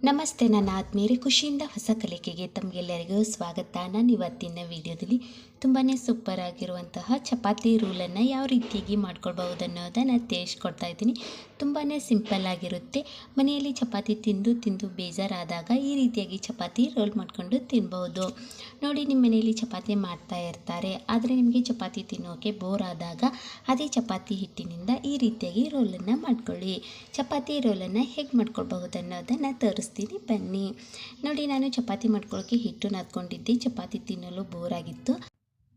ನಮಸ್ತೆ ನನ್ನ ಆತ್ಮೀಯರೇ, ಖುಷಿಯಿಂದ ಹೊಸ ಕಲಿಕೆಗೆ ತಮಗೆಲ್ಲರಿಗೂ ಸ್ವಾಗತ. ನಾನು ಇವತ್ತಿನ ವಿಡಿಯೋದಲ್ಲಿ ತುಂಬಾ ಸೂಪರ್ ಆಗಿರುವಂತಹ ಚಪಾತಿ ರೂಲನ್ನು ಯಾವ ರೀತಿಯಾಗಿ ಮಾಡ್ಕೊಳ್ಬಹುದು ಅನ್ನೋದನ್ನು ತಿಳಿಸ್ಕೊಡ್ತಾ ಇದ್ದೀನಿ. ತುಂಬಾ ಸಿಂಪಲ್ ಆಗಿರುತ್ತೆ. ಮನೆಯಲ್ಲಿ ಚಪಾತಿ ತಿಂದು ತಿಂದು ಬೇಜಾರಾದಾಗ ಈ ರೀತಿಯಾಗಿ ಚಪಾತಿ ರೋಲ್ ಮಾಡಿಕೊಂಡು ತಿನ್ಬೋದು. ನೋಡಿ, ನಿಮ್ಮ ಮನೆಯಲ್ಲಿ ಚಪಾತಿ ಮಾಡ್ತಾ ಇರ್ತಾರೆ, ಆದರೆ ನಿಮಗೆ ಚಪಾತಿ ತಿನ್ನೋಕೆ ಬೋರ್ ಆದಾಗ ಅದೇ ಚಪಾತಿ ಹಿಟ್ಟಿನಿಂದ ಈ ರೀತಿಯಾಗಿ ರೋಲನ್ನು ಮಾಡ್ಕೊಳ್ಳಿ. ಚಪಾತಿ ರೋಲನ್ನು ಹೇಗೆ ಮಾಡ್ಕೊಳ್ಬಹುದು ಅನ್ನೋದನ್ನು ತೋರಿಸ್ತೀನಿ, ಬನ್ನಿ. ನೋಡಿ, ನಾನು ಚಪಾತಿ ಮಾಡ್ಕೊಳ್ಳೋಕ್ಕೆ ಹಿಟ್ಟು ನಾದ್ಕೊಂಡಿದ್ದೆ. ಚಪಾತಿ ತಿನ್ನಲು ಬೋರ್ ಆಗಿತ್ತು,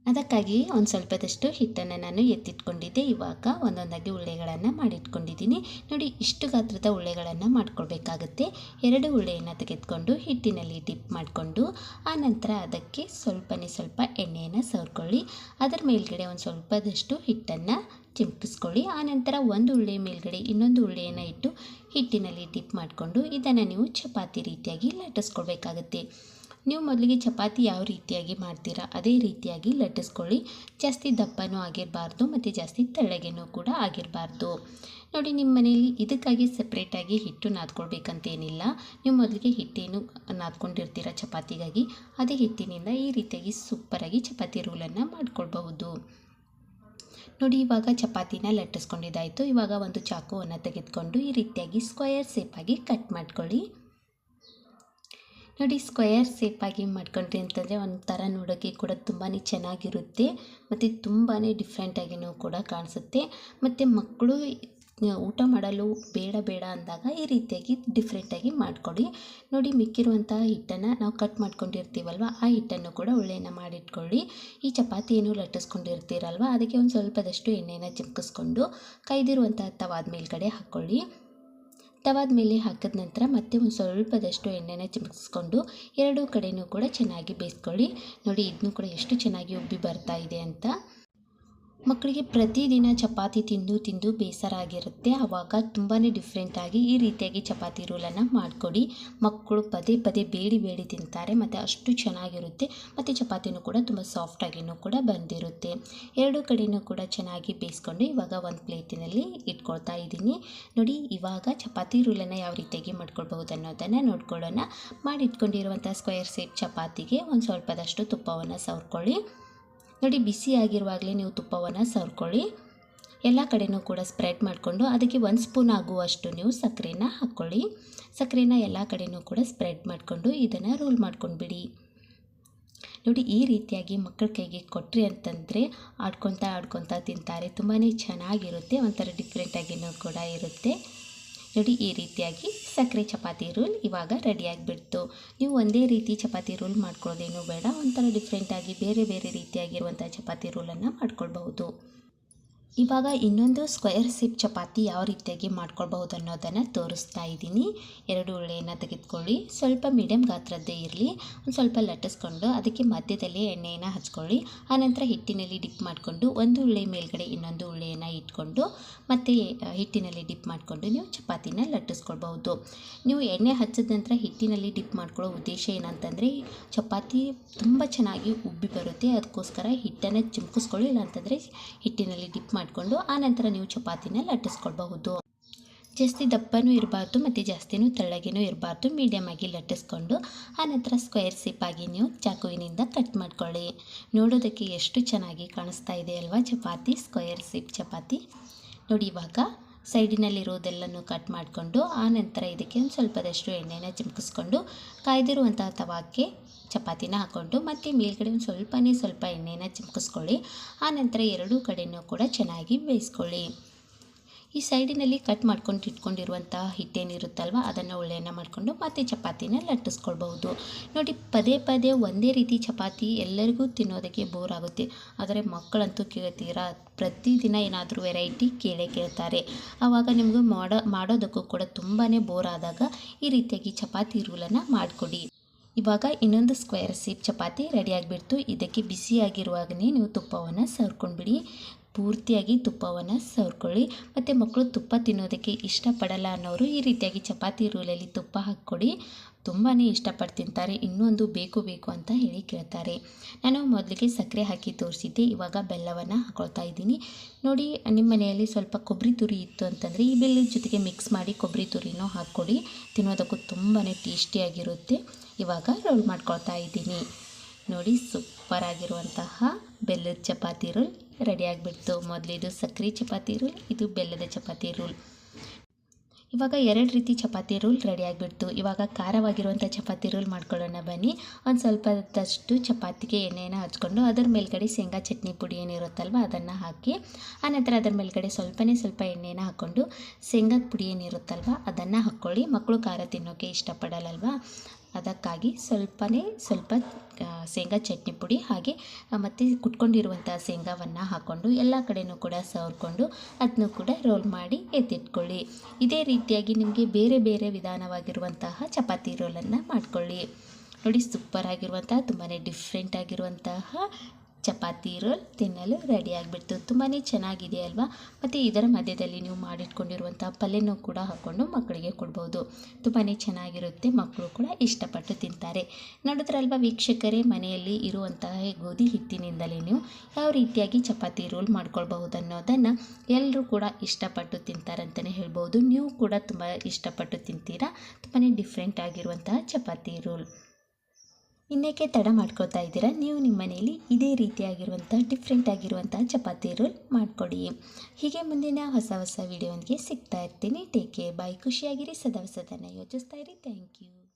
ಅದಕ್ಕಾಗಿ ಒಂದು ಸ್ವಲ್ಪದಷ್ಟು ಹಿಟ್ಟನ್ನು ನಾನು ಎತ್ತಿಟ್ಕೊಂಡಿದ್ದೆ. ಇವಾಗ ಒಂದೊಂದಾಗಿ ಉಳ್ಳೆಗಳನ್ನು ಮಾಡಿಟ್ಕೊಂಡಿದ್ದೀನಿ. ನೋಡಿ, ಇಷ್ಟು ಗಾತ್ರದ ಉಳ್ಳೆಗಳನ್ನು ಮಾಡ್ಕೊಳ್ಬೇಕಾಗುತ್ತೆ. 2 ಉಳ್ಳೆಯನ್ನು ತೆಗೆದುಕೊಂಡು ಹಿಟ್ಟಿನಲ್ಲಿ ಡಿಪ್ ಮಾಡಿಕೊಂಡು ಆನಂತರ ಅದಕ್ಕೆ ಸ್ವಲ್ಪ ಎಣ್ಣೆಯನ್ನು ಸವರ್ಕೊಳ್ಳಿ. ಅದರ ಮೇಲ್ಗಡೆ ಒಂದು ಸ್ವಲ್ಪದಷ್ಟು ಹಿಟ್ಟನ್ನು ಚಿಮುಕಿಸ್ಕೊಳ್ಳಿ. ಆನಂತರ ಒಂದು ಉಳ್ಳೆ ಮೇಲ್ಗಡೆ ಇನ್ನೊಂದು ಉಳ್ಳೆಯನ್ನು ಇಟ್ಟು ಹಿಟ್ಟಿನಲ್ಲಿ ಡಿಪ್ ಮಾಡಿಕೊಂಡು ಇದನ್ನು ನೀವು ಚಪಾತಿ ರೀತಿಯಾಗಿ ಲಟ್ಟಿಸ್ಕೊಳ್ಬೇಕಾಗುತ್ತೆ. ನೀವು ಮೊದಲಿಗೆ ಚಪಾತಿ ಯಾವ ರೀತಿಯಾಗಿ ಮಾಡ್ತೀರಾ ಅದೇ ರೀತಿಯಾಗಿ ಲಟ್ಟಿಸ್ಕೊಳ್ಳಿ. ಜಾಸ್ತಿ ದಪ್ಪನೂ ಆಗಿರಬಾರ್ದು ಮತ್ತು ಜಾಸ್ತಿ ತೆಳ್ಳಗೆನೂ ಕೂಡ ಆಗಿರಬಾರ್ದು. ನೋಡಿ, ನಿಮ್ಮ ಮನೆಯಲ್ಲಿ ಇದಕ್ಕಾಗಿ ಸಪ್ರೇಟಾಗಿ ಹಿಟ್ಟು ನಾದ್ಕೊಳ್ಬೇಕಂತೇನಿಲ್ಲ. ನೀವು ಮೊದಲಿಗೆ ಹಿಟ್ಟೇನು ನಾದ್ಕೊಂಡಿರ್ತೀರ ಚಪಾತಿಗಾಗಿ, ಅದೇ ಹಿಟ್ಟಿನಿಂದ ಈ ರೀತಿಯಾಗಿ ಸೂಪರಾಗಿ ಚಪಾತಿ ರೋಲನ್ನು ಮಾಡ್ಕೊಳ್ಬಹುದು. ನೋಡಿ, ಇವಾಗ ಚಪಾತಿನ ಲಟ್ಟಿಸ್ಕೊಂಡಿದ್ದಾಯಿತು. ಇವಾಗ ಒಂದು ಚಾಕುವನ್ನು ತೆಗೆದುಕೊಂಡು ಈ ರೀತಿಯಾಗಿ ಸ್ಕ್ವಯರ್ ಶೇಪಾಗಿ ಕಟ್ ಮಾಡ್ಕೊಳ್ಳಿ. ನೋಡಿ, ಸ್ಕ್ವಯರ್ ಶೇಪಾಗಿ ಮಾಡ್ಕೊಂಡ್ರಿ ಅಂತಂದರೆ ಒಂಥರ ನೋಡೋಕ್ಕೆ ಕೂಡ ತುಂಬಾ ಚೆನ್ನಾಗಿರುತ್ತೆ ಮತ್ತು ತುಂಬಾ ಡಿಫ್ರೆಂಟಾಗಿಯೂ ಕೂಡ ಕಾಣಿಸುತ್ತೆ. ಮತ್ತು ಮಕ್ಕಳು ಊಟ ಮಾಡಲು ಬೇಡ ಅಂದಾಗ ಈ ರೀತಿಯಾಗಿ ಡಿಫ್ರೆಂಟಾಗಿ ಮಾಡ್ಕೊಳ್ಳಿ. ನೋಡಿ, ಮಿಕ್ಕಿರುವಂತಹ ಹಿಟ್ಟನ್ನು ನಾವು ಕಟ್ ಮಾಡ್ಕೊಂಡಿರ್ತೀವಲ್ವ, ಆ ಹಿಟ್ಟನ್ನು ಕೂಡ ಉಳ್ಳೆಯನ್ನು ಮಾಡಿಟ್ಕೊಳ್ಳಿ. ಈ ಚಪಾತಿ ಏನು ಲಟ್ಟಿಸ್ಕೊಂಡಿರ್ತೀರಲ್ವ, ಅದಕ್ಕೆ ಒಂದು ಸ್ವಲ್ಪದಷ್ಟು ಎಣ್ಣೆಯನ್ನು ಚಿಮುಕಿಸ್ಕೊಂಡು ಕಾಯ್ದಿರುವಂತಹ ತವಾದ ಮೇಲ್ಗಡೆ ಹಾಕ್ಕೊಳ್ಳಿ. ತವಾದ ಮೇಲೆ ಹಾಕಿದ ನಂತರ ಮತ್ತೆ ಒಂದು ಸ್ವಲ್ಪದಷ್ಟು ಎಣ್ಣೆನ ಚಿಮುಕಿಸ್ಕೊಂಡು 2 ಕಡೆಯೂ ಕೂಡ ಚೆನ್ನಾಗಿ ಬೇಯಿಸ್ಕೊಳ್ಳಿ. ನೋಡಿ, ಇದನ್ನು ಕೂಡ ಎಷ್ಟು ಚೆನ್ನಾಗಿ ಉಬ್ಬಿ ಬರ್ತಾ ಇದೆ ಅಂತ. ಮಕ್ಕಳಿಗೆ ಪ್ರತಿದಿನ ಚಪಾತಿ ತಿಂದು ಬೇಸರ ಆಗಿರುತ್ತೆ. ಆವಾಗ ತುಂಬಾ ಡಿಫ್ರೆಂಟಾಗಿ ಈ ರೀತಿಯಾಗಿ ಚಪಾತಿ ರೋಲನ್ನು ಮಾಡಿಕೊಡಿ. ಮಕ್ಕಳು ಪದೇ ಬೇಡಿ ತಿಂತಾರೆ ಮತ್ತು ಅಷ್ಟು ಚೆನ್ನಾಗಿರುತ್ತೆ. ಮತ್ತು ಚಪಾತಿನೂ ಕೂಡ ತುಂಬ ಸಾಫ್ಟಾಗಿಯೂ ಕೂಡ ಬಂದಿರುತ್ತೆ. 2 ಕಡೆಯೂ ಕೂಡ ಚೆನ್ನಾಗಿ ಬೇಯಿಸ್ಕೊಂಡು ಇವಾಗ ಒಂದು ಪ್ಲೇಟಿನಲ್ಲಿ ಇಟ್ಕೊಳ್ತಾ ಇದ್ದೀನಿ. ನೋಡಿ, ಇವಾಗ ಚಪಾತಿ ರೋಲನ್ನು ಯಾವ ರೀತಿಯಾಗಿ ಮಾಡ್ಕೊಳ್ಬಹುದು ಅನ್ನೋದನ್ನು ನೋಡ್ಕೊಳ್ಳೋಣ. ಮಾಡಿಟ್ಕೊಂಡಿರುವಂಥ ಸ್ಕ್ವೇರ್ ಶೇಪ್ ಚಪಾತಿಗೆ ಒಂದು ಸ್ವಲ್ಪದಷ್ಟು ತುಪ್ಪವನ್ನು ಸವರ್ಕೊಳ್ಳಿ. ನೋಡಿ, ಬಿಸಿ ಆಗಿರುವಾಗಲೇ ನೀವು ತುಪ್ಪವನ್ನು ಸವರ್ಕೊಳ್ಳಿ. ಎಲ್ಲ ಕಡೆಯೂ ಕೂಡ ಸ್ಪ್ರೆಡ್ ಮಾಡಿಕೊಂಡು ಅದಕ್ಕೆ 1 ಸ್ಪೂನ್ ಆಗುವಷ್ಟು ನೀವು ಸಕ್ಕರೆನ ಹಾಕ್ಕೊಳ್ಳಿ. ಸಕ್ಕರೆನ ಎಲ್ಲ ಕಡೆಯೂ ಕೂಡ ಸ್ಪ್ರೆಡ್ ಮಾಡಿಕೊಂಡು ಇದನ್ನು ರೋಲ್ ಮಾಡ್ಕೊಂಡ್ಬಿಡಿ. ನೋಡಿ, ಈ ರೀತಿಯಾಗಿ ಮಕ್ಕಳ ಕೈಗೆ ಕೊಟ್ಟರೆ ಅಂತಂದರೆ ಆಡ್ಕೊತಾ ತಿಂತಾರೆ. ತುಂಬಾ ಚೆನ್ನಾಗಿರುತ್ತೆ, ಒಂಥರ ಡಿಫ್ರೆಂಟಾಗಿಯೂ ಕೂಡ ಇರುತ್ತೆ. ನೋಡಿ, ಈ ರೀತಿಯಾಗಿ ಸಕ್ಕರೆ ಚಪಾತಿ ರೋಲ್ ಇವಾಗ ರೆಡಿಯಾಗಿಬಿಡ್ತು. ನೀವು ಒಂದೇ ರೀತಿ ಚಪಾತಿ ರೋಲ್ ಮಾಡ್ಕೊಳ್ಳೋದೇನೂ ಬೇಡ, ಒಂಥರ ಡಿಫ್ರೆಂಟಾಗಿ ಬೇರೆ ರೀತಿಯಾಗಿರುವಂಥ ಚಪಾತಿ ರೋಲನ್ನು ಮಾಡ್ಕೊಳ್ಬಹುದು. ಇವಾಗ ಇನ್ನೊಂದು ಸ್ಕ್ವೇರ್ ಶೇಪ್ ಚಪಾತಿ ಯಾವ ರೀತಿಯಾಗಿ ಮಾಡ್ಕೊಳ್ಬಹುದು ಅನ್ನೋದನ್ನು ತೋರಿಸ್ತಾ ಇದ್ದೀನಿ. 2 ಉಳ್ಳೆಯನ್ನು ತೆಗೆದುಕೊಳ್ಳಿ. ಸ್ವಲ್ಪ ಮೀಡಿಯಮ್ ಗಾತ್ರದ್ದೇ ಇರಲಿ. ಒಂದು ಸ್ವಲ್ಪ ಲಟ್ಟಿಸ್ಕೊಂಡು ಅದಕ್ಕೆ ಮಧ್ಯದಲ್ಲಿ ಎಣ್ಣೆಯನ್ನು ಹಚ್ಕೊಳ್ಳಿ. ಆನಂತರ ಹಿಟ್ಟಿನಲ್ಲಿ ಡಿಪ್ ಮಾಡಿಕೊಂಡು ಒಂದು ಉಳ್ಳೆ ಮೇಲ್ಗಡೆ ಇನ್ನೊಂದು ಉಳ್ಳೆಯನ್ನು ಇಟ್ಕೊಂಡು ಮತ್ತೆ ಹಿಟ್ಟಿನಲ್ಲಿ ಡಿಪ್ ಮಾಡಿಕೊಂಡು ನೀವು ಚಪಾತಿನ ಲಟ್ಟಿಸ್ಕೊಳ್ಬಹುದು. ನೀವು ಎಣ್ಣೆ ಹಚ್ಚಿದ ನಂತರ ಹಿಟ್ಟಿನಲ್ಲಿ ಡಿಪ್ ಮಾಡ್ಕೊಳ್ಳೋ ಉದ್ದೇಶ ಏನಂತಂದರೆ ಚಪಾತಿ ತುಂಬ ಚೆನ್ನಾಗಿ ಉಬ್ಬಿ ಬರುತ್ತೆ. ಅದಕ್ಕೋಸ್ಕರ ಹಿಟ್ಟನ್ನು ಚಿಮುಕಿಸ್ಕೊಳ್ಳಿ, ಇಲ್ಲಾಂತಂದರೆ ಹಿಟ್ಟಿನಲ್ಲಿ ಡಿಪ್ ಮಾಡಿಕೊಂಡು ಆನಂತರ ನೀವು ಚಪಾತಿನ ಲಟ್ಟಿಸ್ಕೊಳ್ಬಹುದು. ಜಾಸ್ತಿ ದಪ್ಪನೂ ಇರಬಾರ್ದು ಮತ್ತು ಜಾಸ್ತಿನೂ ತೆಳ್ಳಗೇನೂ ಇರಬಾರ್ದು, ಮೀಡಿಯಮ್ ಆಗಿ ಲಟ್ಟಿಸ್ಕೊಂಡು ಆನಂತರ ಸ್ಕ್ವೇರ್ ಶೇಪಾಗಿ ನೀವು ಚಾಕುವಿನಿಂದ ಕಟ್ ಮಾಡ್ಕೊಳ್ಳಿ. ನೋಡೋದಕ್ಕೆ ಎಷ್ಟು ಚೆನ್ನಾಗಿ ಕಾಣಿಸ್ತಾ ಇದೆ ಅಲ್ವಾ ಚಪಾತಿ, ಸ್ಕ್ವೇರ್ ಶೇಪ್ ಚಪಾತಿ. ನೋಡಿ, ಇವಾಗ ಸೈಡಿನಲ್ಲಿರೋದೆಲ್ಲನೂ ಕಟ್ ಮಾಡಿಕೊಂಡು ಆನಂತರ ಇದಕ್ಕೆ ಒಂದು ಸ್ವಲ್ಪದಷ್ಟು ಎಣ್ಣೆನ ಚಿಮುಕಿಸ್ಕೊಂಡು ಕಾಯ್ದಿರುವಂತಹ ತವಾಕ್ಕೆ ಚಪಾತಿನ ಹಾಕ್ಕೊಂಡು ಮತ್ತು ಮೇಲ್ಗಡೆ ಒಂದು ಸ್ವಲ್ಪ ಎಣ್ಣೆನ ಚಿಮುಕಿಸ್ಕೊಳ್ಳಿ. ಆನಂತರ 2 ಕಡೆಯೂ ಕೂಡ ಚೆನ್ನಾಗಿ ಬೇಯಿಸ್ಕೊಳ್ಳಿ. ಈ ಸೈಡಿನಲ್ಲಿ ಕಟ್ ಮಾಡ್ಕೊಂಡು ಇಟ್ಕೊಂಡಿರುವಂಥ ಹಿಟ್ಟೇನಿರುತ್ತಲ್ವ ಅದನ್ನು ಉಳ್ಳೆಯನ್ನು ಮಾಡಿಕೊಂಡು ಮತ್ತೆ ಚಪಾತಿನ ಲಟ್ಟಿಸ್ಕೊಳ್ಬಹುದು. ನೋಡಿ, ಪದೇ ಒಂದೇ ರೀತಿ ಚಪಾತಿ ಎಲ್ಲರಿಗೂ ತಿನ್ನೋದಕ್ಕೆ ಬೋರ್ ಆಗುತ್ತೆ, ಆದರೆ ಮಕ್ಕಳಂತೂ ಕೇಳ್ತೀರಾ, ಪ್ರತಿದಿನ ಏನಾದರೂ ವೆರೈಟಿ ಕೇಳ್ತಾರೆ. ಆವಾಗ ನಿಮಗೂ ಮಾಡೋದಕ್ಕೂ ಕೂಡ ತುಂಬಾ ಬೋರ್ ಆದಾಗ ಈ ರೀತಿಯಾಗಿ ಚಪಾತಿ ರೋಲನ್ನು ಮಾಡಿಕೊಡಿ. ಇವಾಗ ಇನ್ನೊಂದು ಸ್ಕ್ವೇರ್ ಶೇಪ್ ಚಪಾತಿ ರೆಡಿಯಾಗಿಬಿಡ್ತು. ಇದಕ್ಕೆ ಬಿಸಿಯಾಗಿರುವಾಗಲೇ ನೀವು ತುಪ್ಪವನ್ನು ಸವರ್ಕೊಂಡ್ಬಿಡಿ. ಪೂರ್ತಿಯಾಗಿ ತುಪ್ಪವನ್ನು ಸವರ್ಕೊಳ್ಳಿ. ಮತ್ತು ಮಕ್ಕಳು ತುಪ್ಪ ತಿನ್ನೋದಕ್ಕೆ ಇಷ್ಟಪಡಲ್ಲ ಅನ್ನೋರು ಈ ರೀತಿಯಾಗಿ ಚಪಾತಿ ರೂಲಲ್ಲಿ ತುಪ್ಪ ಹಾಕ್ಕೊಡಿ, ತುಂಬಾ ಇಷ್ಟಪಟ್ಟು ತಿಂತಾರೆ. ಇನ್ನೊಂದು ಬೇಕು ಬೇಕು ಅಂತ ಹೇಳಿ ಕೇಳ್ತಾರೆ. ನಾನು ಮೊದಲಿಗೆ ಸಕ್ಕರೆ ಹಾಕಿ ತೋರಿಸಿದ್ದೆ, ಇವಾಗ ಬೆಲ್ಲವನ್ನು ಹಾಕ್ಕೊಳ್ತಾ ಇದ್ದೀನಿ. ನೋಡಿ, ನಿಮ್ಮ ಮನೆಯಲ್ಲಿ ಸ್ವಲ್ಪ ಕೊಬ್ಬರಿ ತುರಿ ಇತ್ತು ಅಂತಂದರೆ ಈ ಬೆಲ್ಲದ ಜೊತೆಗೆ ಮಿಕ್ಸ್ ಮಾಡಿ ಕೊಬ್ಬರಿ ತುರಿನೂ ಹಾಕ್ಕೊಡಿ, ತಿನ್ನೋದಕ್ಕೂ ತುಂಬಾ ಟೇಸ್ಟಿಯಾಗಿರುತ್ತೆ. ಇವಾಗ ರೋಲ್ ಮಾಡ್ಕೊಳ್ತಾ ಇದ್ದೀನಿ. ನೋಡಿ, ಸೂಪರ್ ಆಗಿರುವಂತಹ ಬೆಲ್ಲದ ಚಪಾತಿ ರೋಲ್ ರೆಡಿ ಆಗಿಬಿಡ್ತು. ಮೊದಲಿದು ಸಕ್ಕರೆ ಚಪಾತಿ ರೋಲ್, ಇದು ಬೆಲ್ಲದ ಚಪಾತಿ ರೋಲ್. ಇವಾಗ 2 ರೀತಿ ಚಪಾತಿ ರೋಲ್ ರೆಡಿ ಆಗಿಬಿಡ್ತು. ಇವಾಗ ಖಾರವಾಗಿರುವಂಥ ಚಪಾತಿ ರೋಲ್ ಮಾಡ್ಕೊಳ್ಳೋಣ ಬನ್ನಿ. ಒಂದು ಸ್ವಲ್ಪದಷ್ಟು ಚಪಾತಿಗೆ ಎಣ್ಣೆಯನ್ನು ಹಚ್ಕೊಂಡು ಅದರ ಮೇಲ್ಗಡೆ ಶೇಂಗಾ ಚಟ್ನಿ ಪುಡಿ ಏನಿರುತ್ತಲ್ವ ಅದನ್ನು ಹಾಕಿ, ಆನಂತರ ಅದರ ಮೇಲ್ಗಡೆ ಸ್ವಲ್ಪ ಎಣ್ಣೆನ ಹಾಕ್ಕೊಂಡು ಶೇಂಗಾದ ಪುಡಿ ಏನಿರುತ್ತಲ್ವ ಅದನ್ನು ಹಾಕ್ಕೊಳ್ಳಿ. ಮಕ್ಕಳು ಖಾರ ತಿನ್ನೋಕ್ಕೆ ಇಷ್ಟಪಡಲ್ಲಲ್ವ, ಅದಕ್ಕಾಗಿ ಸ್ವಲ್ಪ ಶೇಂಗಾ ಚಟ್ನಿ ಪುಡಿ ಹಾಗೆ ಮತ್ತು ಕುಟ್ಕೊಂಡಿರುವಂಥ ಶೇಂಗಾವನ್ನು ಹಾಕ್ಕೊಂಡು ಎಲ್ಲ ಕಡೆಯೂ ಕೂಡ ಸವರ್ಕೊಂಡು ಅದನ್ನು ಕೂಡ ರೋಲ್ ಮಾಡಿ ಎತ್ತಿಟ್ಕೊಳ್ಳಿ. ಇದೇ ರೀತಿಯಾಗಿ ನಿಮಗೆ ಬೇರೆ ಬೇರೆ ವಿಧಾನವಾಗಿರುವಂತಹ ಚಪಾತಿ ರೋಲನ್ನು ಮಾಡ್ಕೊಳ್ಳಿ. ನೋಡಿ, ಸೂಪರ್ ಆಗಿರುವಂತಹ ತುಂಬಾ ಡಿಫ್ರೆಂಟ್ ಆಗಿರುವಂತಹ ಚಪಾತಿ ರೋಲ್ ತಿನ್ನಲು ರೆಡಿ ಆಗಿಬಿಡ್ತು. ತುಂಬಾ ಚೆನ್ನಾಗಿದೆ ಅಲ್ವಾ. ಮತ್ತು ಇದರ ಮಧ್ಯದಲ್ಲಿ ನೀವು ಮಾಡಿಟ್ಕೊಂಡಿರುವಂಥ ಪಲ್ಯನೂ ಕೂಡ ಹಾಕ್ಕೊಂಡು ಮಕ್ಕಳಿಗೆ ಕೊಡ್ಬೋದು. ತುಂಬಾ ಚೆನ್ನಾಗಿರುತ್ತೆ, ಮಕ್ಕಳು ಕೂಡ ಇಷ್ಟಪಟ್ಟು ತಿಂತಾರೆ. ನೋಡಿದ್ರಲ್ವ ವೀಕ್ಷಕರೇ, ಮನೆಯಲ್ಲಿ ಇರುವಂತಹ ಗೋಧಿ ಹಿಟ್ಟಿನಿಂದಲೇ ನೀವು ಯಾವ ರೀತಿಯಾಗಿ ಚಪಾತಿ ರೋಲ್ ಮಾಡ್ಕೊಳ್ಬಹುದು ಅನ್ನೋದನ್ನು ಎಲ್ಲರೂ ಕೂಡ ಇಷ್ಟಪಟ್ಟು ತಿಂತಾರೆ ಅಂತಲೇ ಹೇಳ್ಬೋದು. ನೀವು ಕೂಡ ತುಂಬ ಇಷ್ಟಪಟ್ಟು ತಿಂತೀರಾ. ತುಂಬಾ ಡಿಫ್ರೆಂಟ್ ಆಗಿರುವಂತಹ ಚಪಾತಿ ರೋಲ್. ಇನ್ನೇಕೆ ತಡ ಮಾಡ್ಕೊಳ್ತಾ ಇದ್ದೀರಾ, ನೀವು ನಿಮ್ಮ ಮನೆಯಲ್ಲಿ ಇದೇ ರೀತಿಯಾಗಿರುವಂಥ ಡಿಫ್ರೆಂಟ್ ಆಗಿರುವಂಥ ಚಪಾತಿ ರೋಲ್ ಮಾಡಿಕೊಡಿ. ಹೀಗೆ ಮುಂದಿನ ಹೊಸ ವಿಡಿಯೋನಿಗೆ ಸಿಗ್ತಾ ಇರ್ತೀನಿ. ಟೇಕ್ ಕೇರ್, ಬಾಯ್. ಖುಷಿಯಾಗಿರಿ, ಸದಾ ಹೊಸದನ್ನು ಯೋಚಿಸ್ತಾ ಇರಿ. Thank you.